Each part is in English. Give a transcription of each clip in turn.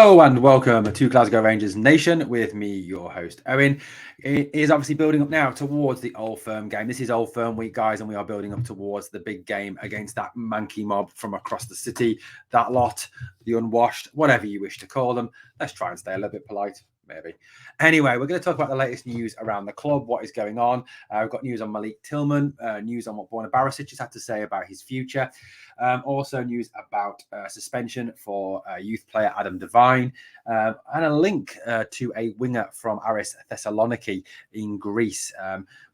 Hello and welcome to Glasgow Rangers Nation with me, your host, Owen. It is obviously building up now towards the Old Firm game. This is Old Firm week, guys, and we are building up towards the big game against that manky mob from across the city. That lot, the unwashed, whatever you wish to call them. Let's try and stay a little bit polite. Maybe. Anyway, we're going to talk about the latest news around the club, what is going on. We've got news on Malik Tillman, news on what Borna Barisic has had to say about his future. Also news about suspension for youth player Adam Devine, and a link to a winger from Aris Thessaloniki in Greece.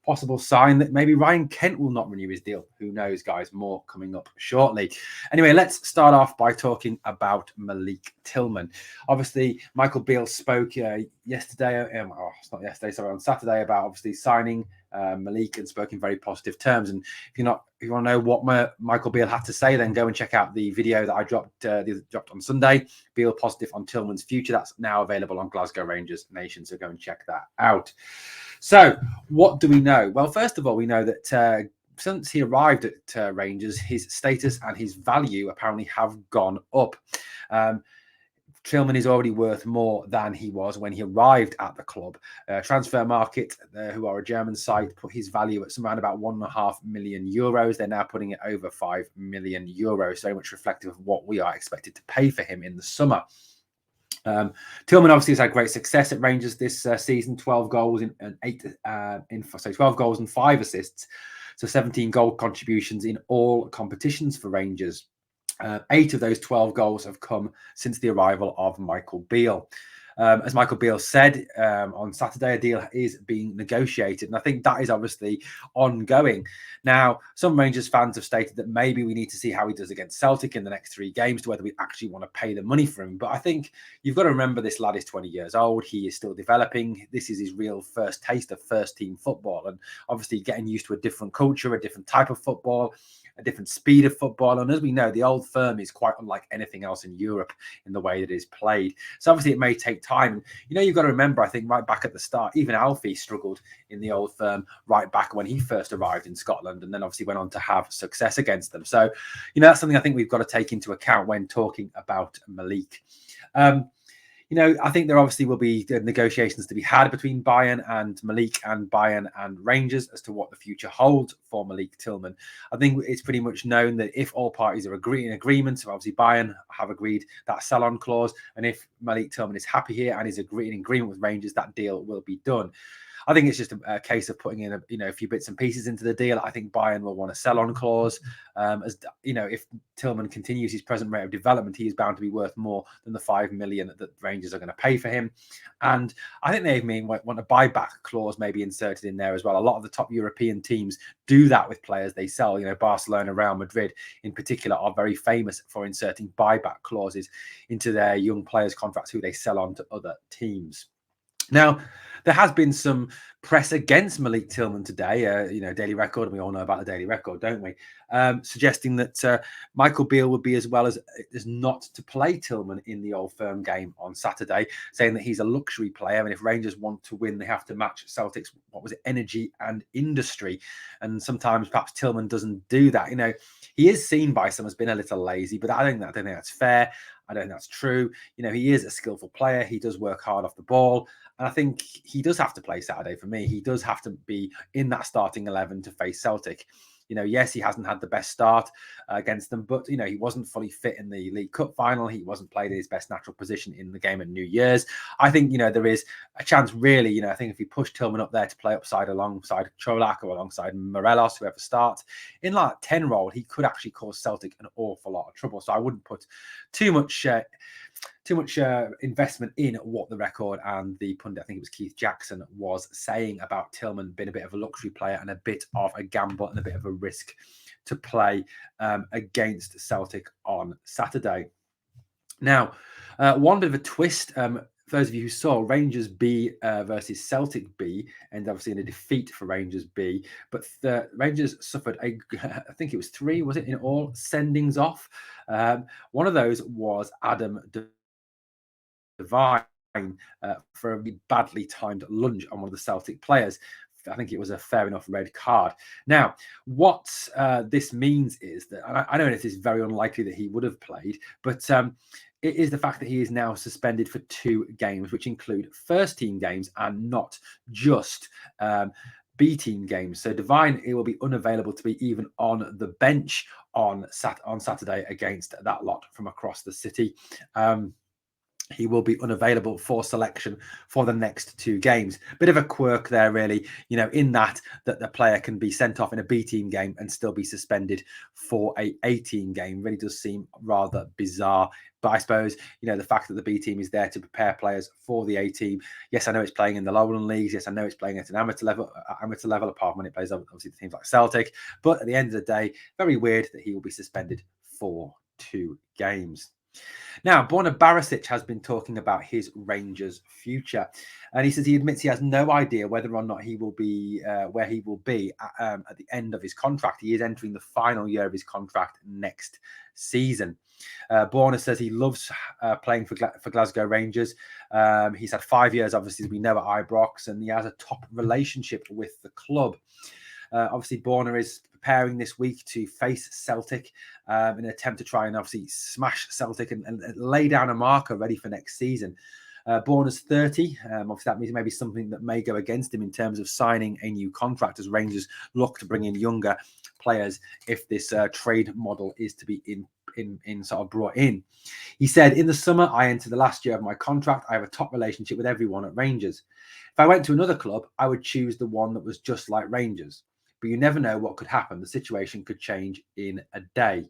Possible sign that maybe Ryan Kent will not renew his deal. Who knows, guys? More coming up shortly. Anyway, let's start off by talking about Malik Tillman. Obviously, Michael Beale spoke yesterday, on Saturday, about obviously signing Malik and spoke in very positive terms. And if you want to know what Michael Beale had to say, then go and check out the video that I dropped on Sunday. Beale positive on Tillman's future. That's now available on Glasgow Rangers Nation. So go and check that out. So what do we know? Well, first of all, we know that since he arrived at Rangers, his status and his value apparently have gone up. Tillman is already worth more than he was when he arrived at the club. Transfer Market, who are a German site, put his value at around about €1.5 million. They're now putting it over €5 million, so much reflective of what we are expected to pay for him in the summer. Tillman obviously has had great success at Rangers this season. 12 goals and 12 goals and 5 assists, so 17 goal contributions in all competitions for Rangers. 8 of those 12 goals have come since the arrival of Michael Beale. As Michael Beale said on Saturday, a deal is being negotiated, and I think that is obviously ongoing. Now, some Rangers fans have stated that maybe we need to see how he does against Celtic in the next 3 games to whether we actually want to pay the money for him. But I think you've got to remember this lad is 20 years old. He is still developing. This is his real first taste of first-team football, and obviously getting used to a different culture, a different type of football, a different speed of football. And as we know, the Old Firm is quite unlike anything else in Europe in the way that it is played. So obviously it may take time. And, you've got to remember, I think right back at the start, even Alfie struggled in the Old Firm right back when he first arrived in Scotland, and then obviously went on to have success against them. So, that's something I think we've got to take into account when talking about Malik. I think there obviously will be negotiations to be had between Bayern and Malik and Bayern and Rangers as to what the future holds for Malik Tillman. I think it's pretty much known that if all parties are in agreement, so obviously Bayern have agreed that sell-on clause, and if Malik Tillman is happy here and is in agreement with Rangers, that deal will be done. I think it's just a case of putting in a few bits and pieces into the deal. I think Bayern will want a sell-on clause. If Tillman continues his present rate of development, he is bound to be worth more than the $5 million that Rangers are going to pay for him. And I think they want a buyback clause maybe inserted in there as well. A lot of the top European teams do that with players they sell. Barcelona, Real Madrid in particular are very famous for inserting buyback clauses into their young players' contracts who they sell on to other teams. Now, there has been some press against Malik Tillman today, Daily Record, and we all know about the Daily Record, don't we? Suggesting that Michael Beale would be as well as not to play Tillman in the Old Firm game on Saturday, saying that he's a luxury player, and if Rangers want to win, they have to match Celtic's, energy and industry. And sometimes perhaps Tillman doesn't do that. He is seen by some as being a little lazy, but I don't think that's fair. I don't think that's true. He is a skillful player. He does work hard off the ball. And I think he does have to play Saturday for me. He does have to be in that starting 11 to face Celtic. Yes, he hasn't had the best start against them, but, he wasn't fully fit in the League Cup final. He wasn't played in his best natural position in the game at New Year's. I think, there is a chance really, I think if you push Tillman up there to play alongside Čolak or alongside Morelos, whoever starts, in like 10 role, he could actually cause Celtic an awful lot of trouble. So I wouldn't put too much investment in what the Record and the pundit, I think it was Keith Jackson, was saying about Tillman being a bit of a luxury player and a bit of a gamble and a bit of a risk to play against Celtic on Saturday. Now, one bit of a twist. For those of you who saw, Rangers B versus Celtic B, and obviously in a defeat for Rangers B, but the Rangers suffered I think it was 3, was it in all, sendings off. One of those was Adam Devine for a badly timed lunge on one of the Celtic players. I think it was a fair enough red card. Now, what this means is that, I know this is very unlikely that he would have played, but it is the fact that he is now suspended for 2 games, which include first team games and not just B team games. So Devine, he will be unavailable to be even on the bench on Saturday against that lot from across the city. He will be unavailable for selection for the next 2 games. Bit of a quirk there, really, in that the player can be sent off in a B team game and still be suspended for a team game. Really does seem rather bizarre. But I suppose, the fact that the B team is there to prepare players for the A team. Yes, I know it's playing in the Lowland leagues. Yes, I know it's playing at an amateur level, apart from when it plays obviously teams like Celtic. But at the end of the day, very weird that he will be suspended for 2 games. Now, Borna Barisic has been talking about his Rangers' future, and he says he admits he has no idea whether or not he will be where he will be at the end of his contract. He is entering the final year of his contract next season. Borna says he loves playing for Glasgow Rangers. He's had 5 years, obviously, as we know, at Ibrox, and he has a top relationship with the club. Obviously, Borna is preparing this week to face Celtic in an attempt to try and obviously smash Celtic and lay down a marker ready for next season. Borna's 30. Obviously, that means maybe something that may go against him in terms of signing a new contract as Rangers look to bring in younger players if this trade model is to be in sort of brought in. He said, in the summer, I entered the last year of my contract. I have a top relationship with everyone at Rangers. If I went to another club, I would choose the one that was just like Rangers. But you never know what could happen. The situation could change in a day.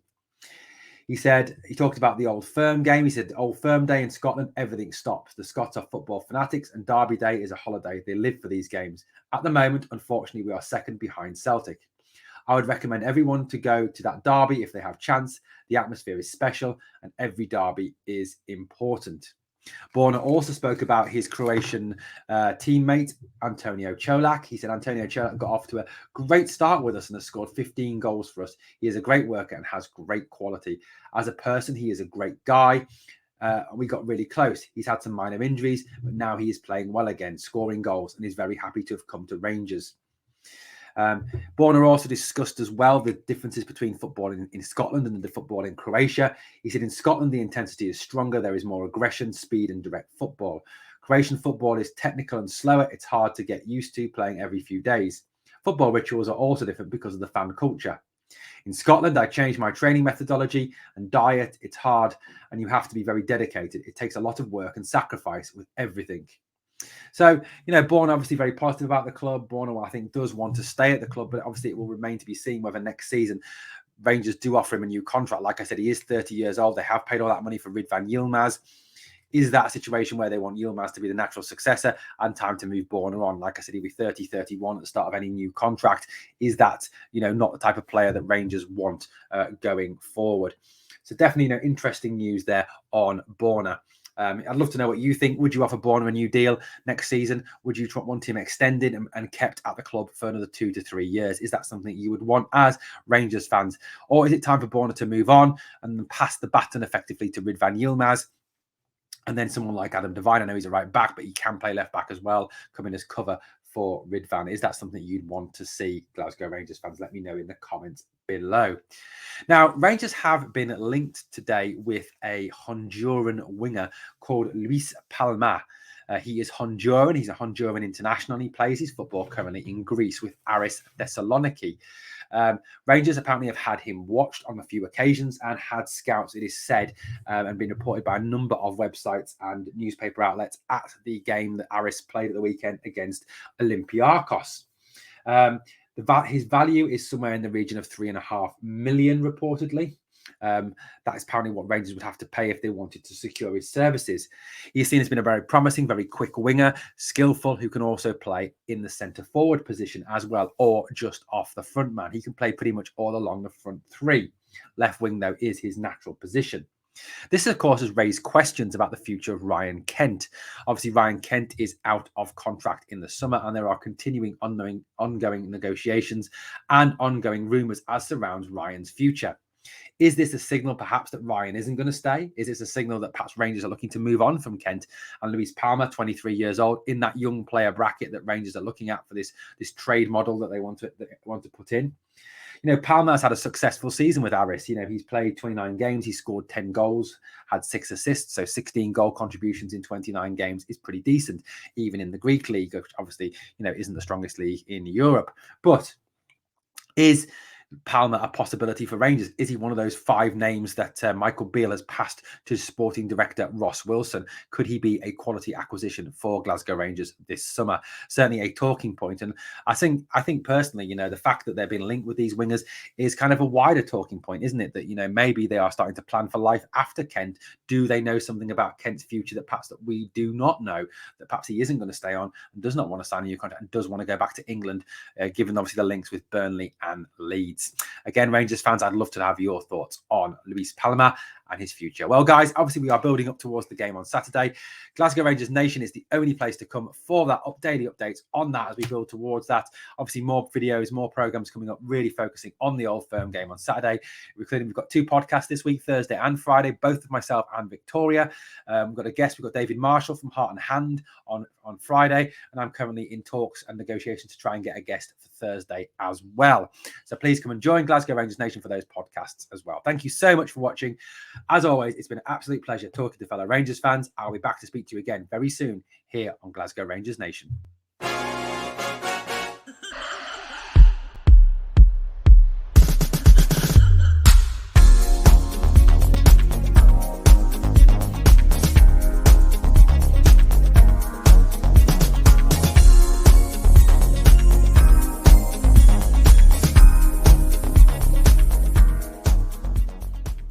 He said, he talked about the Old Firm game. He said, Old Firm Day in Scotland, everything stops. The Scots are football fanatics and Derby Day is a holiday. They live for these games. At the moment, unfortunately, we are second behind Celtic. I would recommend everyone to go to that derby if they have chance. The atmosphere is special and every derby is important. Borna also spoke about his Croatian teammate, Antonio Čolak. He said Antonio Čolak got off to a great start with us and has scored 15 goals for us. He is a great worker and has great quality. As a person, he is a great guy. We got really close. He's had some minor injuries, but now he is playing well again, scoring goals, and is very happy to have come to Rangers. Borna also discussed as well the differences between football in Scotland and the football in Croatia. He said in Scotland, the intensity is stronger. There is more aggression, speed and direct football. Croatian football is technical and slower. It's hard to get used to playing every few days. Football rituals are also different because of the fan culture. In Scotland, I changed my training methodology and diet. It's hard and you have to be very dedicated. It takes a lot of work and sacrifice with everything. So, Borna obviously very positive about the club. Borna, I think, does want to stay at the club, but obviously it will remain to be seen whether next season Rangers do offer him a new contract. Like I said, he is 30 years old. They have paid all that money for Ridvan Yilmaz. Is that a situation where they want Yilmaz to be the natural successor and time to move Borna on? Like I said, he'll be 30, 31 at the start of any new contract. Is that, not the type of player that Rangers want going forward? So definitely, interesting news there on Borna. I'd love to know what you think. Would you offer Borna a new deal next season? Would you want him extended and kept at the club for another 2 to 3 years? Is that something you would want as Rangers fans? Or is it time for Borna to move on and pass the baton effectively to Ridvan Yilmaz? And then someone like Adam Devine, I know he's a right back, but he can play left back as well, come in as cover for Ridvan. Is that something you'd want to see, Glasgow Rangers fans? Let me know in the comments below. Now, Rangers have been linked today with a Honduran winger called Luis Paloma. He is Honduran. He's a Honduran international. He plays his football currently in Greece with Aris Thessaloniki. Rangers apparently have had him watched on a few occasions and had scouts, it is said, and been reported by a number of websites and newspaper outlets at the game that Aris played at the weekend against Olympiacos. His value is somewhere in the region of 3.5 million, reportedly. That is apparently what Rangers would have to pay if they wanted to secure his services. He's seen as being a very promising, very quick winger, skillful, who can also play in the centre forward position as well, or just off the front man. He can play pretty much all along the front three. Left wing, though, is his natural position. This, of course, has raised questions about the future of Ryan Kent. Obviously, Ryan Kent is out of contract in the summer, and there are continuing ongoing negotiations and ongoing rumours as surrounds Ryan's future. Is this a signal, perhaps, that Ryan isn't going to stay? Is this a signal that perhaps Rangers are looking to move on from Kent and Luis Palma, 23 years old, in that young player bracket that Rangers are looking at for this trade model that they want to put in? Palma's had a successful season with Aris. He's played 29 games. He's scored 10 goals, had 6 assists. So 16 goal contributions in 29 games is pretty decent, even in the Greek league, which obviously, isn't the strongest league in Europe. But is Palma a possibility for Rangers? Is he one of those 5 names that Michael Beale has passed to sporting director Ross Wilson? Could he be a quality acquisition for Glasgow Rangers this summer? Certainly a talking point. And I think personally, the fact that they've been linked with these wingers is kind of a wider talking point, isn't it? That, maybe they are starting to plan for life after Kent. Do they know something about Kent's future that perhaps that we do not know? That perhaps he isn't going to stay on and does not want to sign a new contract and does want to go back to England, given obviously the links with Burnley and Leeds. Again, Rangers fans, I'd love to have your thoughts on Luis Paloma and his future. Well, guys, obviously we are building up towards the game on Saturday. Glasgow Rangers Nation is the only place to come for that daily updates on that as we build towards that. Obviously, more videos, more programs coming up, really focusing on the Old Firm game on Saturday. We've got 2 podcasts this week, Thursday and Friday, both of myself and Victoria. We've got a guest. We've got David Marshall from Heart and Hand on Friday, and I'm currently in talks and negotiations to try and get a guest for Thursday as well. So please come and join Glasgow Rangers Nation for those podcasts as well. Thank you so much for watching. As always, it's been an absolute pleasure talking to fellow Rangers fans. I'll be back to speak to you again very soon here on Glasgow Rangers Nation.